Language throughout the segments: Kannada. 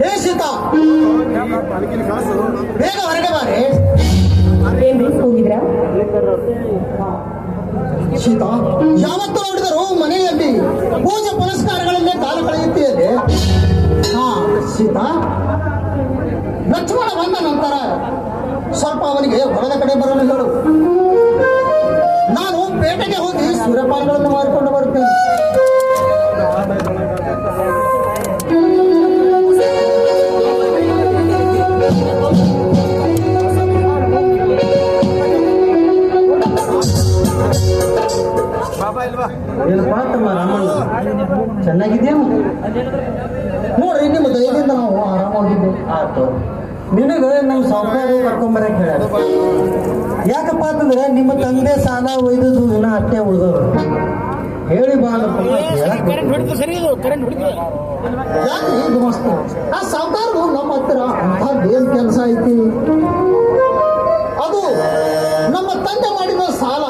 ಏ ಸೀತಾ, ಬೇಗ ಹೊರಗೆ ಬಾರೆ. ಹೋಗಿದ್ರ ಸೀತಾ, ಯಾವತ್ತು ನೋಡಿದರೂ ಮನೆಯಲ್ಲಿ ಪೂಜೆ ಪುನಸ್ಕಾರಗಳನ್ನೇ ಕಾಲ ಕಳೆಯುತ್ತೀಯದೆ. ಹಾ ಸೀತಾ, ಲಕ್ಷ್ಮಣ ಬಂದ ನಂತರ ಸ್ವಲ್ಪ ಅವನಿಗೆ ಹೊಲದ ಕಡೆ ಬರಲು ಹೇಳು. ನಾನು ಪೇಟೆಗೆ ಹೋಗಿ ಸೂರ್ಯಪಾನಗಳನ್ನು ಮಾರಿಕೊಂಡು ಬರುತ್ತೇನೆ. ಚೆನ್ನಾಗಿದ್ಯಾ ನೋಡ್ರಿ, ನಿಮ್ಮ ದಯದಿಂದ ನಾವು ಆರಾಮಾಗಿದ್ದೆ. ಆಯ್ತು. ನಿನಗೆ ನಮ್ಮ ಸಾವುಕಾರ ಕರ್ಕೊಂಬರಕ್ಕೆ ಹೇಳ. ಯಾಕಪ್ಪ ಅಂತಂದ್ರೆ ನಿಮ್ಮ ತಂದೆ ಸಾಲ ಒಯ್ದದು ಇನ್ನ ಅಟ್ಟೆ ಉಳಿದವರು ಹೇಳಿ ಬಾ. ಯಾಕ್ರಿ ಇದು ಮಸ್ತ್ ಆ ಸಾವುಕಾರರು ನಮ್ಮ ಹತ್ತಿರ ಏನ್ ಕೆಲಸ ಐತಿ? ಅದು ನಮ್ಮ ತಂದೆ ಮಾಡಿದ ಸಾಲ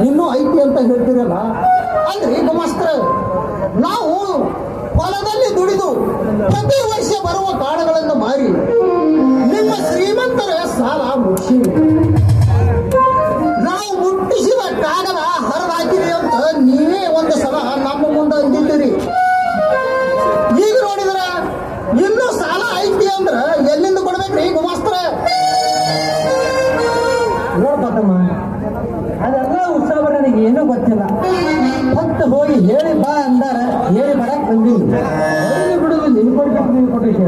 ಇನ್ನೂ ಐತಿ ಅಂತ ಹೇಳ್ತೀರಲ್ಲ. ಅಂದ್ರೆ ಈಗ ಮಾಸ್ತ್ರ, ನಾವು ಹೊಲದಲ್ಲಿ ದುಡಿದು ಪ್ರತಿ ವರ್ಷ ಬರುವ ಕಾಳುಗಳನ್ನು ಮಾರಿ ನಿಮ್ಮ ಶ್ರೀಮಂತರ ಸಾಲ ಮುಗಿಸಿ ನಾವು ಮುಟ್ಟಿಸಿದ ಕಾಗದ ಹರಿದಾಕಿರಿ ಅಂತ ನೀವೇ ಒಂದು ಸಲ ನಮ್ಮ ಮುಂದೆ ಅಂದಿದ್ದೀರಿ. ಈಗ ನೋಡಿದ್ರ ಇನ್ನೂ ಸಾಲ ಐತಿ ಅಂದ್ರ ಎಲ್ಲಿಂದ ಕೊಡ್ಬೇಕ್ರಿ ಗುಮಾಸ್ತ್ರ? ನೋಡ್ಬತ್ತಮ್ಮ, ಅದೆಲ್ಲ ಉತ್ಸವ ನನಗೆ ಏನೂ ಗೊತ್ತಿಲ್ಲ. ಹೊತ್ತು ಹೋಗಿ ಹೇಳಿ ಬಾ ಅಂದಾರ, ಹೇಳಿ ಬರಕ್ ಬಂದೀನಿ. ಬಿಡುದು ನಿನ್ ಕೊಟ್ಟಿದ್ದೆ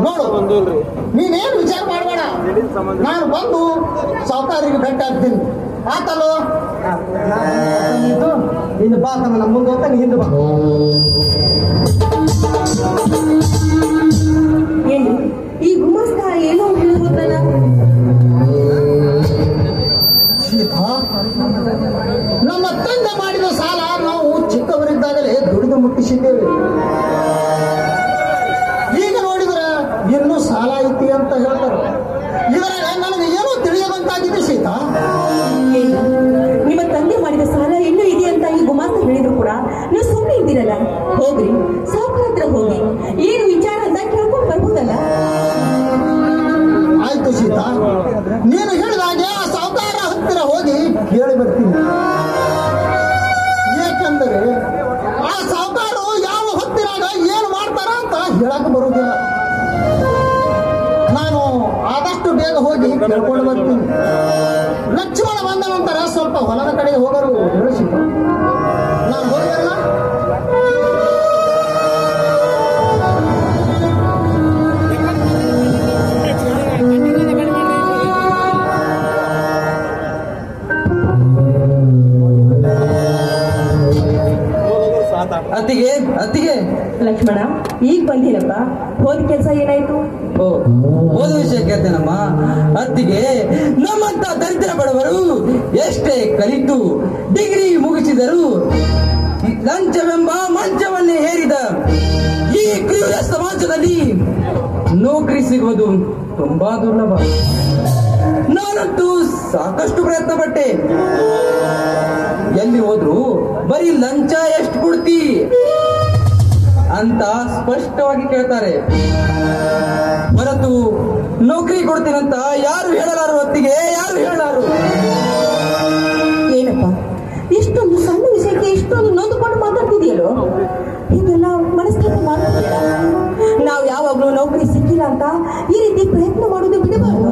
ನೋಡು, ನೀನೇನು ವಿಚಾರ ಮಾಡಬೇಡ. ನಾನು ಬಂದು ಸಾವುಕಾರಿಗೆ ಭೇಟಿ ಆಗ್ತೀನಿ. ಆತಲ್ಲೋ? ಇನ್ನು ಬಾ ತಮ್ಮ, ನಮ್ಮ ಮುಂದೆ ಹೋಗ್ತಾನೆ, ಹಿಂದೆ ಬಾ. ಏನು ಈ ಗುಮಾಸ್ತ ಏನೋ ಹೇಳ್ಬೋದಲ್ಲ? ನಮ್ಮ ತಂದೆ ಮಾಡಿದ ಸಾಲ ನಾವು ಚಿಕ್ಕವರಿದ್ದಾಗಲೇ ದುಡಿದು ಮುಟ್ಟಿಸಿದ್ದೇವೆ. ಈಗ ನೋಡಿದ್ರೆ ಇನ್ನೂ ಸಾಲ ಐತಿ ಅಂತ ಹೇಳ್ತಾರೆ. ಇದರ ನನಗೆ ಏನೋ ತಿಳಿಯದಂತಾಗಿದೆ ಸೀತಾ. ನಿಮ್ಮ ತಂದೆ ಮಾಡಿದ ಸಾಲ ಇನ್ನೂ ಇದೆ ಅಂತ ಈ ಗುಮಾಸ್ತ ಹೇಳಿದ್ರು ಕೂಡ ನೀವು ಸುಮ್ಮನೆ ಇದ್ದೀರಲ್ಲ. ಹೋಗ್ರಿ, ಸಾವುಕಾರ ಹತ್ರ ಹೋಗಿ ಏನು ವಿಚಾರ ಅಂತ ಕೇಳ್ಕೊಂಡು ಬರ್ಬೋದಲ್ಲ. ಆಯ್ತು ಸೀತಾ, ನೀನು ಹೇಳಿದ ಹಾಗೆ ಆ ಸಾವುಕಾರ ಹತ್ತಿರ ಹೋಗಿ ಕೇಳಿ ಬರ್ತೀನಿ. ಏಕೆಂದರೆ ಆ ಸಾವುಕಾರು ಯಾವ ಹೊತ್ತಿನಾಗ ಏನು ಮಾಡ್ತಾರ ಅಂತ ಹೇಳಕ್ ಬರುವುದಿಲ್ಲ. ನಾನು ಆದಷ್ಟು ಬೇಗ ಹೋಗಿ ಕೇಳ್ಕೊಂಡು ಬರ್ತೀನಿ. ಲಕ್ಷ್ಮಣ ಬಂದ ನಂತರ ಸ್ವಲ್ಪ ಹೊಲದ ಕಡೆ ಹೋಗರು ಹೇಳಿ. ನಾನು ಹೋಗಿರಲ್ಲ. ಅತ್ತಿಗೆ ಅತ್ತಿಗೆ ಲಕ್ಷ್ಮಣ, ಈಗ ಬಂದಿರಪ್ಪ. ಹೋದ ಕೆಲಸ ಏನಾಯ್ತು? ಹೋದ ವಿಷಯ ಕೇಳ್ತೇನಮ್ಮ. ಅತ್ತಿಗೆ, ನಮ್ಮಂತ ದರಿದ್ರ ಬಡವರು ಎಷ್ಟೇ ಕಲಿತು ಡಿಗ್ರಿ ಮುಗಿಸಿದರು ಲಂಚವೆಂಬ ಮಂಚವನ್ನೇ ಹೇರಿದ ಈ ಕ್ರೂರ ಸಮಾಜದಲ್ಲಿ ನೌಕರಿ ಸಿಗುವುದು ತುಂಬಾ ದುರ್ಲಭ. ನಾನಂತೂ ಸಾಕಷ್ಟು ಪ್ರಯತ್ನ ಪಟ್ಟೆ. ಎಲ್ಲಿ ಹೋದ್ರು ಬರೀ ಲಂಚ ಎಷ್ಟು ಕೊಡ್ತಿ ಅಂತ ಸ್ಪಷ್ಟವಾಗಿ ಕೇಳ್ತಾರೆ ಹೊರತು ನೌಕರಿ ಕೊಡ್ತೀನಂತ ಯಾರು ಹೇಳಲಾರು. ಹೊತ್ತಿಗೆ ಯಾರು ಹೇಳಲಾರು. ಏನಪ್ಪ, ಇಷ್ಟೊಂದು ಸಣ್ಣ ವಿಷಯಕ್ಕೆ ಇಷ್ಟೊಂದು ನೊಂದುಕೊಂಡು ಮಾತಾಡ್ತಿದೆಯಲ್ಲೋ? ಹೀಗೆಲ್ಲ ಮನಸ್ತಾಪ ಮಾಡ್ತಿದ್ದೀರ. ನಾವು ಯಾವಾಗ್ಲೂ ನೌಕರಿ ಸಿಕ್ಕಿಲ್ಲ ಅಂತ ಈ ರೀತಿ ಪ್ರಯತ್ನ ಮಾಡೋದು ಬಿಡಬಾರ್ದು.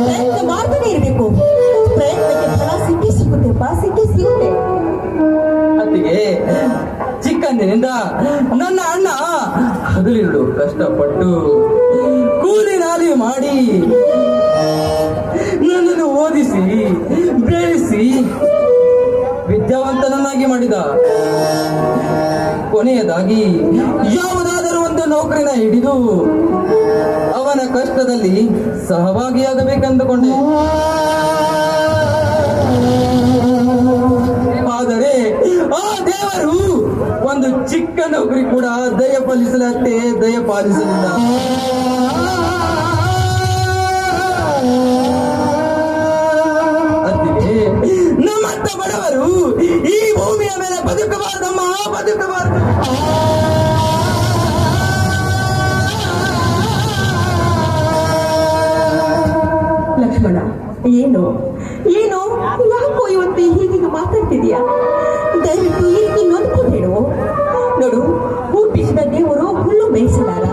ಪ್ರಯತ್ನ ಮಾಡ್ತಾನೆ ಇರ್ಬೇಕು. ಪ್ರಯತ್ನಕ್ಕೆ ಫಲ ಸಿಕ್ಕೇ ಸಿಗುತ್ತೆಪ್ಪ, ಸಿಕ್ಕೇ ಸಿಗುತ್ತೆ. ಅತ್ತಿಗೆ, ಚಿಕ್ಕಂದಿನಿಂದ ನನ್ನ ಅಣ್ಣ ಹಗಲಿರುಳು ಕಷ್ಟಪಟ್ಟು ಕೂಲಿ ನಾಲಿ ಮಾಡಿ ನನ್ನನ್ನು ಓದಿಸಿ ಬೆಳೆಸಿ ವಿದ್ಯಾವಂತನನ್ನಾಗಿ ಮಾಡಿದ. ಕೊನೆಯದಾಗಿ ಯಾವುದಾದರೂ ಒಂದು ನೌಕರಿನ ಹಿಡಿದು ಅವನ ಕಷ್ಟದಲ್ಲಿ ಸಹಭಾಗಿಯಾಗಬೇಕೆಂದುಕೊಂಡೆ. ಆದರೆ ಆ ದೇವರು ಒಂದು ಚಿಕ್ಕ ನೌಕರಿ ಕೂಡ ದಯಪಾಲಿಸಲಂತೆ ದಯಪಾಲಿಸಲಿಲ್ಲ. ಅತ್ತಿಗೆ, ನಮ್ಮಂತ ಬಡವರು ಈ ಭೂಮಿಯ ಮೇಲೆ ಬದುಕಬಾರದಮ್ಮ, ಬದುಕಬಾರದು. ಏನು ಏನು ಯಾಕೋ ಇವತ್ತು ಹೀಗೆ ಮಾತಾಡ್ತಿದ್ಯಾ? ದಯವಿಟ್ಟು ಈ ರೀತಿ ನೊಂದ್ಕೋಬೇಡು. ನೋಡು, ಹುಟ್ಟಿಸಿದ ದೇವರು ಹುಲ್ಲು ಮೇಯಿಸಲಾರ.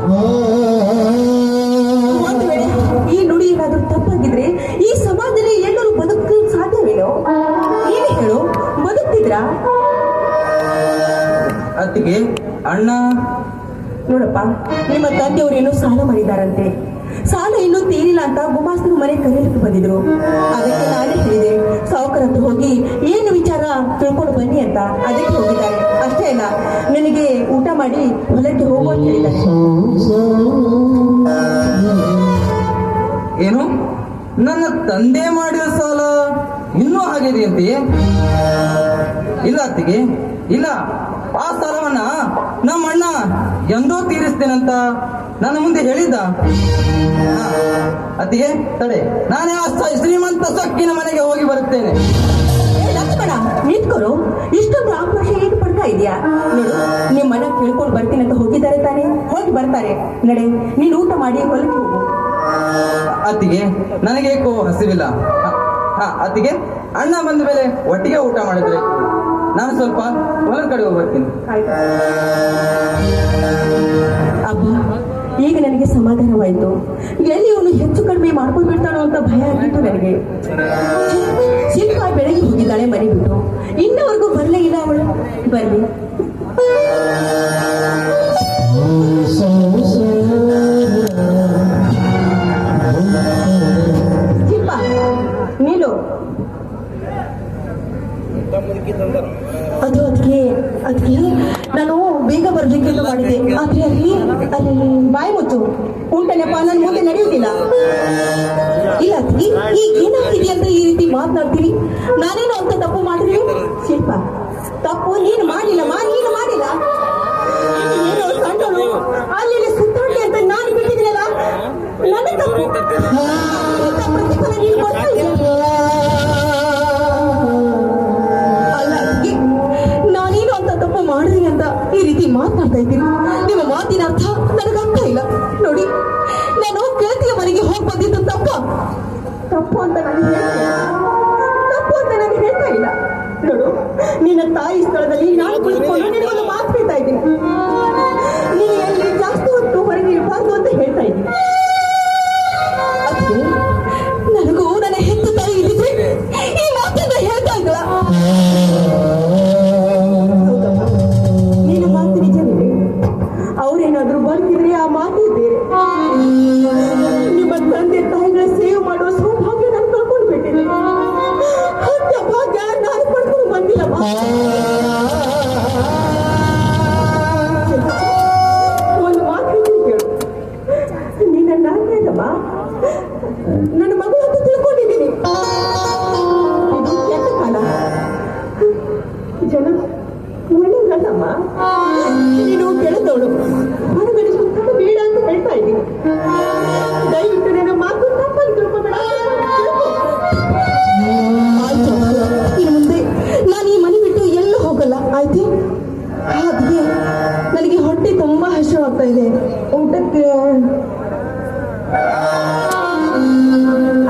ಒಂದು ವೇಳೆ ಈ ನುಡಿ ಏನಾದ್ರೂ ತಪ್ಪಾಗಿದ್ರೆ ಈ ಸಮಾಜದಲ್ಲಿ ಎಲ್ಲರೂ ಬದುಕಲು ಸಾಧ್ಯವೇನೋ? ಏನು ಹೇಳು, ಬದುಕ್ತಿದ್ರಾ? ಅತ್ತಿಗೆ ಅಣ್ಣ ನೋಡಪ್ಪ, ನಿಮ್ಮ ತಂದೆಯವರು ಏನೋ ಸಾಲ ಮಾಡಿದಾರಂತೆ. ಸಾಲ ಇನ್ನೂ ತೀರಿಲ್ಲ ಅಂತ ಗುಮಾಸ್ತರು ಮನೆ ಕರೆಯಲಿಕ್ಕೆ ಬಂದಿದ್ರು. ಅದಕ್ಕೆ ನಾನೇ ಹೇಳಿದೆ, ಸಾವುಕಾರ ಹತ್ರ ಹೋಗಿ ಏನು ವಿಚಾರ ತಿಳ್ಕೊಂಡು ಬನ್ನಿ ಅಂತ. ಅದಕ್ಕೆ ಹೋಗಿದ್ದಾರೆ. ಅಷ್ಟೇ ಅಲ್ಲ, ನನಗೆ ಊಟ ಮಾಡಿ ಹೊಲಕ್ಕೆ ಹೋಗು ಅಂತ ಹೇಳಿದ್ದಾರೆ. ಏನು, ನನ್ನ ತಂದೆ ಮಾಡಿದ ಸಾಲ ಇನ್ನೂ ಆಗಿದೆಯಂತೆ? ಇಲ್ಲ ಅತ್ತಿಗೆ, ಇಲ್ಲ. ಆ ಸಾಲವನ್ನ ನಮ್ಮ ಅಣ್ಣ ಎಂದೋ ತೀರಿಸ್ತೇನಂತ ನನ್ನ ಮುಂದೆ ಹೇಳಿದ್ದ. ಅತ್ತಿಗೆ ತಡೆ, ನಾನೇ ಆ ಶ್ರೀಮಂತ ಸೊಕ್ಕಿನ ಮನೆಗೆ ಹೋಗಿ ಬರುತ್ತೇನೆ. ಲಕ್ಷ್ಮಣ, ನಿಂತ್ಕೊರು. ಇಷ್ಟೊಂದು ಆಕ್ರೋಶ ಏನು ಪಡ್ತಾ ಇದೆಯಾ? ನೋಡು, ನಿಮ್ಮ ಮನ ಕೇಳ್ಕೊಂಡು ಬರ್ತೀನಿ ಅಂತ ಹೋಗಿದ್ದಾರೆ ತಾನೆ, ಹೋಗಿ ಬರ್ತಾರೆ. ನಡೆ, ನೀನು ಊಟ ಮಾಡಿ ಹೊಲಕ್ಕೆ ಹೋಗು. ಅತ್ತಿಗೆ, ನನಗೇಕೋ ಹಸಿವಿಲ್ಲ. ಅತ್ತಿಗೆ, ಅಣ್ಣ ಬಂದ ಮೇಲೆ ಒಟ್ಟಿಗೆ ಊಟ ಮಾಡಿದ್ರೆ ನಾನು ಸ್ವಲ್ಪ ಹೊಲದ ಕಡೆ ಹೋಗಿ ಬರ್ತೀನಿ. ಅಬ್ಬ, ಈಗ ನನಗೆ ಸಮಾಧಾನವಾಯಿತು. ಎಲ್ಲಿ ಅವನು ಹೆಚ್ಚು ಕಡಿಮೆ ಮಾಡ್ಕೊಂಡು ಬಿಡ್ತಾನೋ ಅಂತ ಭಯ ಆಗಿತ್ತು ನನಗೆ. ಶಿಲ್ಪ ಬೆಳಗ್ಗೆ ಹೋಗಿದ್ದಾಳೆ ಮನೆ ಬಿಟ್ಟು, ಇನ್ನವರೆಗೂ ಬರಲೇ ಇಲ್ಲ ಅವಳು. ಬರ್ಲಿ. ಶಿಲ್ಪ, ನೀನು ಅದು ಅದಕ್ಕೆ ನಾನು ಬೇಗ ಬರ್ಬೇಕೆಂದು ಮಾಡಿದೆ. ಆದ್ರೆ ಅಲ್ಲಿ ಬಾಯಿ ಮುಚ್ಚು. ಉಂಟನೆಪ್ಪ, ನನ್ನ ಮುಂದೆ ನಡೆಯುವುದಿಲ್ಲ. ಇಲ್ಲ ಅದಕ್ಕೆ ಈಗ ಏನಾಗ್ತಿದೆ ಅಂತ ಈ ರೀತಿ ಮಾತನಾಡ್ತೀವಿ. ನಾನೇನು ಅಂತ ತಪ್ಪು ಮಾಡಿದ್ರಿ? ಶಿಲ್ಪ, ತಪ್ಪು ನೀನು ಮಾಡಿಲ್ಲ. ನೀನು ಮಾಡಿಲ್ಲ. ಏನೋ ಸಣ್ಣಳು ಅಲ್ಲಿ ಸುತ್ತಾಡಿ ಅಂತ ನಾನು ಬಿಟ್ಟಿದ್ದೀನಲ್ಲ, ನನ್ನ ತಪ್ಪು. ಪ್ರತಿಫಲ ನೀನು ಕೊಡ್ತಾ ಇಲ್ಲ. ನಾನೇನು ಅಂತ ತಪ್ಪು ಮಾಡಿದ್ರಿ ಅಂತ ಈ ರೀತಿ ಮಾತನಾಡ್ತಾ ಇದ್ದೀನಿ. ನಿಮ್ಮ ಮಾತಿನ ಅರ್ಥ ನನಗರ್ಥ ಇಲ್ಲ. ನೋಡಿ, ನಾನು ಗೆಳತಿಯ ಮನೆಗೆ ಹೋಗಿ ಬಂದಿದ್ದು ತಪ್ಪು ಅಂತ ನಾನು ಹೇಳ್ತಾ ಇಲ್ಲ. ನೋಡು, ನಿನ್ನ ತಾಯಿ ಸ್ಥಳದಲ್ಲಿ ನಾನು ಕುಳಿತುಕೊಂಡು ನಿನಗೊಂದು ಮಾತು ಹೇಳ್ತಾ ಇದ್ದೀನಿ. ನೀನು ಎಲ್ಲಿ ಜಾಸ್ತಿ ಹೊತ್ತು ಹೊರಗೆ ಇರಬಾರ್ದು ಅಂತ ಹೇಳ್ತಾ ಇದ್ದೀನಿ. ಅದಕ್ಕೆ ನನಗೂ ನನ್ನ ಹೆತ್ತ ತಾಯಿ ಇದ್ದಿದ್ರೆ ಈ ಮಾತನ್ನ ಹೇಳ್ತಾ ಇದ್ದ. ನೀನು ಮಾತು ನಿಜವೇ? ಅವ್ರೇನಾದ್ರೂ ಬರ್ತಿದ್ರೆ ಆ ಮಾತು ಬೇರೆ. ನಿಮ್ಮ ತಂದೆ ತಾಯಿಗಳ ಸೇವೆ ಮಾಡುವ ಸೌಭಾಗ್ಯ ನಾನು ಕಳ್ಕೊಂಡು ಬಿಟ್ಟಿದ್ದೀನಿ. ಅಂತ ಭಾಗ್ಯ ನಾನು ಪಡ್ಕೊಂಡು ಬಂದಿಲ್ಲಮ್ಮ. ಒಂದು ಮಾತು ಕೇಳು, ನೀನ ನಾನೇನಮ್ಮ ನನ್ನ ಮಗಳು ಅಂತ ತಿಳ್ಕೊಂಡಿದ್ದೀನಿ. ಇದು ಕೆಟ್ಟ ಕಾಲ. ಜನ ಒಳ್ಳೆಯದಲ್ಲಮ್ಮ. ನೀನು ಕೆಳದವಳು, ಹೊರಗಡೆ ಸುತ್ತಲೂ ಬೇಡ ಅಂತ ಹೇಳ್ತಾ ಇದ್ದೀನಿ. ದಯವಿಟ್ಟು ನನ್ನ ಮಾತು ತಪ್ಪಲ್ಲಿ ತಿಳ್ಕೊಬೇಡ. ಆಯ್ತು, ಇನ್ನು ಮುಂದೆ ನಾನು ಈ ಮನೆ ಬಿಟ್ಟು ಎಲ್ಲೂ ಹೋಗಲ್ಲ, ಆಯ್ತು? ಅದಕ್ಕೆ ನನಗೆ ಹೊಟ್ಟೆ ತುಂಬಾ ಹಸಿವಾಗ್ತಾ ಇದೆ. ಊಟಕ್ಕೆ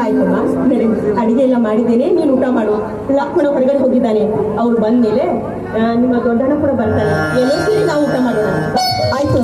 ಆಯ್ತಮ್ಮ, ನಡೆ, ಅಡಿಗೆ ಎಲ್ಲ ಮಾಡಿದ್ದೇನೆ, ನೀನು ಊಟ ಮಾಡು. ಲಕ್ಷ್ಮಣ ಹೊರಗಡೆ ಹೋಗಿದ್ದಾನೆ. ಅವ್ರು ಬಂದ್ಮೇಲೆ ನಿಮ್ಮ ದೊಡ್ಡಣ್ಣ ಕೂಡ ಬರ್ತಾನೆ. ಎಲ್ಲೋ ಸೇರಿ ನಾವು ಊಟ ಮಾಡೋಣ, ಆಯ್ತು?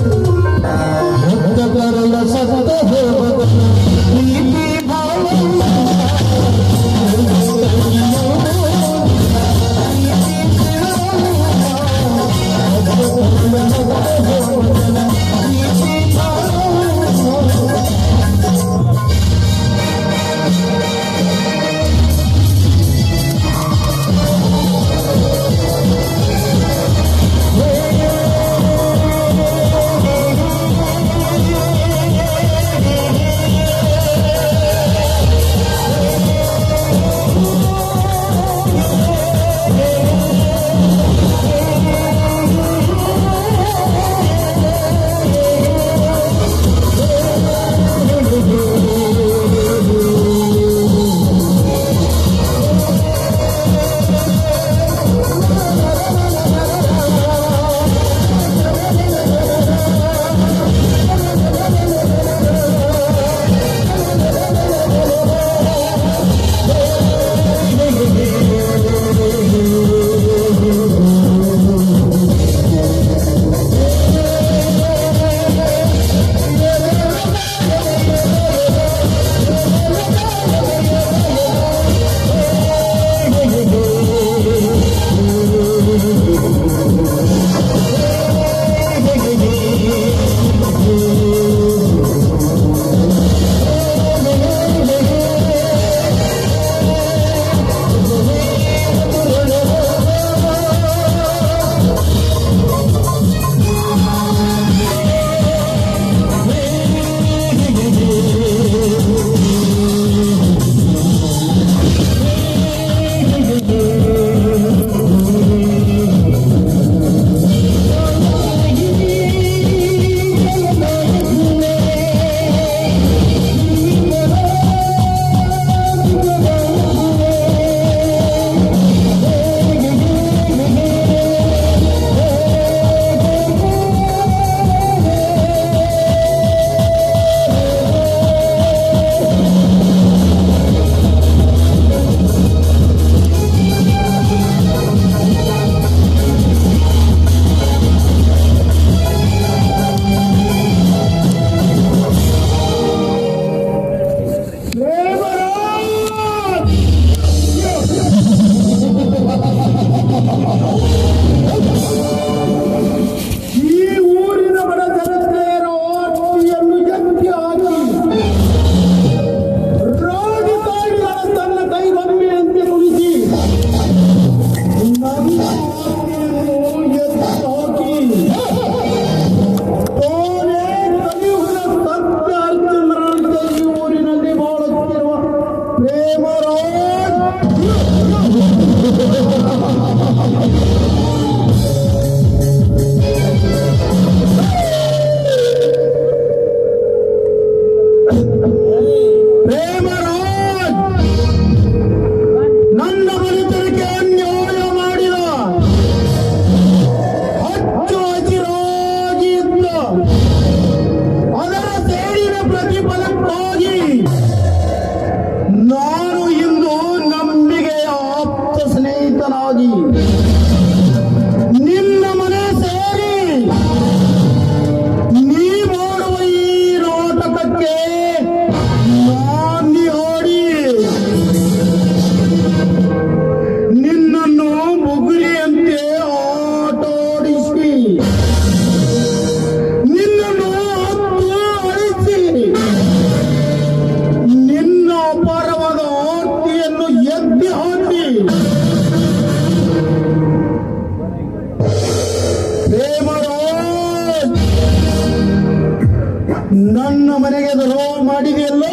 ನನ್ನ ಮನೆಗೆ ದ್ರೋಹ ಮಾಡಿದೆಯಲ್ಲೋ,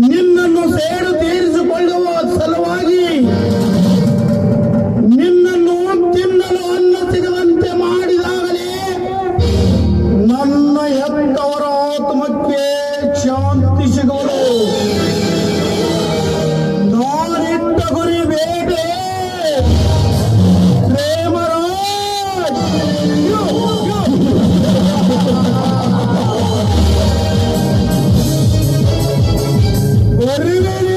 ನಿನ್ನನ್ನು ಸೇಡು ತೀರಿಸಿಕೊಳ್ಳುವ ಸಲುವಾಗಿ ನಿನ್ನನ್ನು ತಿನ್ನಲು ಅನ್ನ ಸಿಗದಂತೆ ಮಾಡಿದಾಗಲೇ ನನ್ನ ಹೆತ್ತವರ ಆತ್ಮಕ್ಕೆ ಶಾಂತಿ ಸಿಗುವುದು. ನಾನಿಟ್ಟ ಗುರಿ ಬೇಟೆ ಪ್ರೇಮರಾಜ್. ಬರುವೆನೆ.